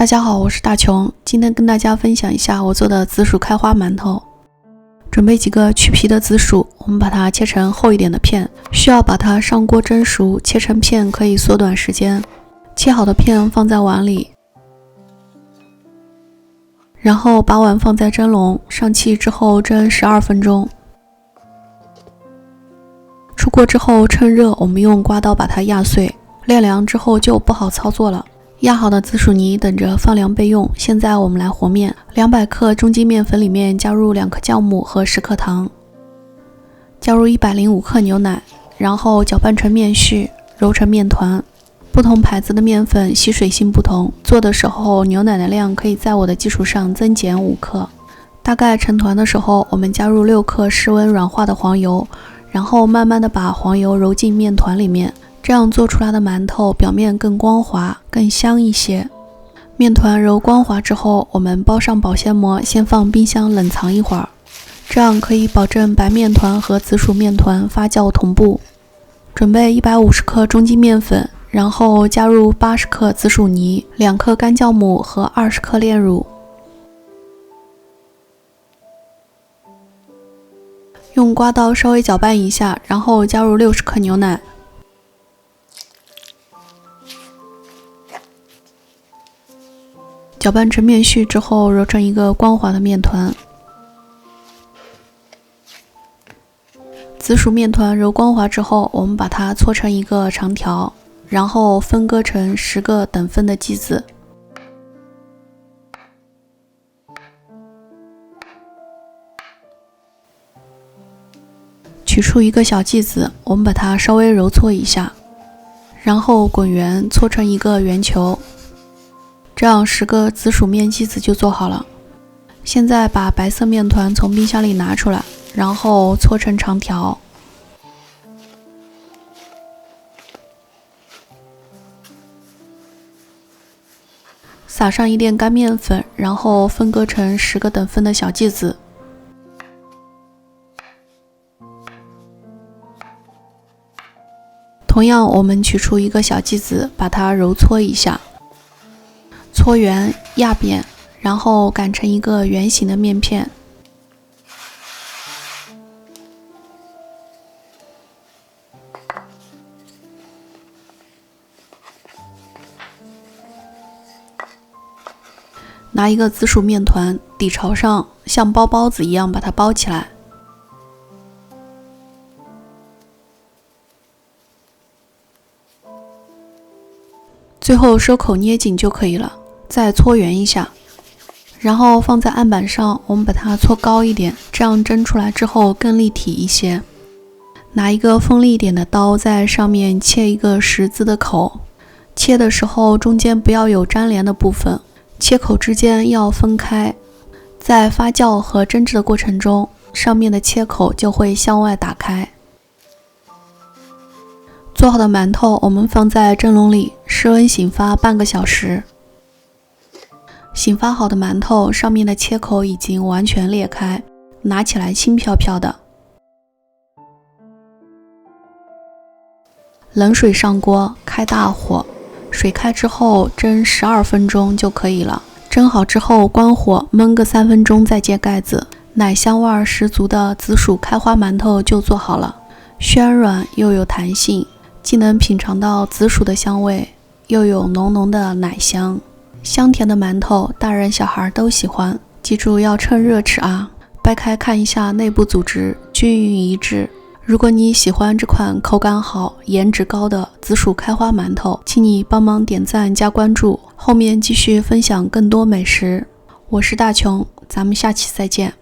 大家好，我是大琼，今天跟大家分享一下我做的紫薯开花馒头。准备几个去皮的紫薯，我们把它切成厚一点的片，需要把它上锅蒸熟，切成片可以缩短时间。切好的片放在碗里，然后把碗放在蒸笼，上气之后蒸12分钟。出锅之后趁热，我们用刮刀把它压碎，晾凉之后就不好操作了。压好的紫薯泥等着放凉备用。现在我们来和面，200克中筋面粉里面加入2克酵母和10克糖，加入105克牛奶，然后搅拌成面絮，揉成面团。不同牌子的面粉吸水性不同，做的时候牛奶的量可以在我的基础上增减5克。大概成团的时候，我们加入6克室温软化的黄油，然后慢慢的把黄油揉进面团里面。这样做出来的馒头表面更光滑更香一些。面团揉光滑之后，我们包上保鲜膜，先放冰箱冷藏一会儿，这样可以保证白面团和紫薯面团发酵同步。准备150克中筋面粉，然后加入80克紫薯泥、2克干酵母和20克炼乳，用刮刀稍微搅拌一下，然后加入60克牛奶，搅拌成面絮之后，揉成一个光滑的面团。紫薯面团揉光滑之后，我们把它搓成一个长条，然后分割成10个等分的剂子。取出一个小剂子，我们把它稍微揉搓一下，然后滚圆，搓成一个圆球。这样10个紫薯面剂子就做好了。现在把白色面团从冰箱里拿出来，然后搓成长条，撒上一点干面粉，然后分割成10个等分的小剂子。同样，我们取出一个小剂子，把它揉搓一下，搓圆压扁，然后擀成一个圆形的面片。拿一个紫薯面团，底朝上，像包包子一样把它包起来。最后收口捏紧就可以了，再搓圆一下，然后放在案板上，我们把它搓高一点，这样蒸出来之后更立体一些。拿一个锋利一点的刀在上面切一个10字的口，切的时候中间不要有粘连的部分，切口之间要分开。在发酵和蒸制的过程中，上面的切口就会向外打开。做好的馒头我们放在蒸笼里，室温醒发半个小时。醒发好的馒头上面的切口已经完全裂开，拿起来轻飘飘的。冷水上锅，开大火，水开之后蒸12分钟就可以了。蒸好之后关火焖个3分钟再揭盖子，奶香味十足的紫薯开花馒头就做好了。暄软又有弹性，既能品尝到紫薯的香味，又有浓浓的奶香。香甜的馒头大人小孩都喜欢，记住要趁热吃啊！掰开看一下内部组织均匀一致。如果你喜欢这款口感好颜值高的紫薯开花馒头，请你帮忙点赞加关注，后面继续分享更多美食。我是大琼，咱们下期再见。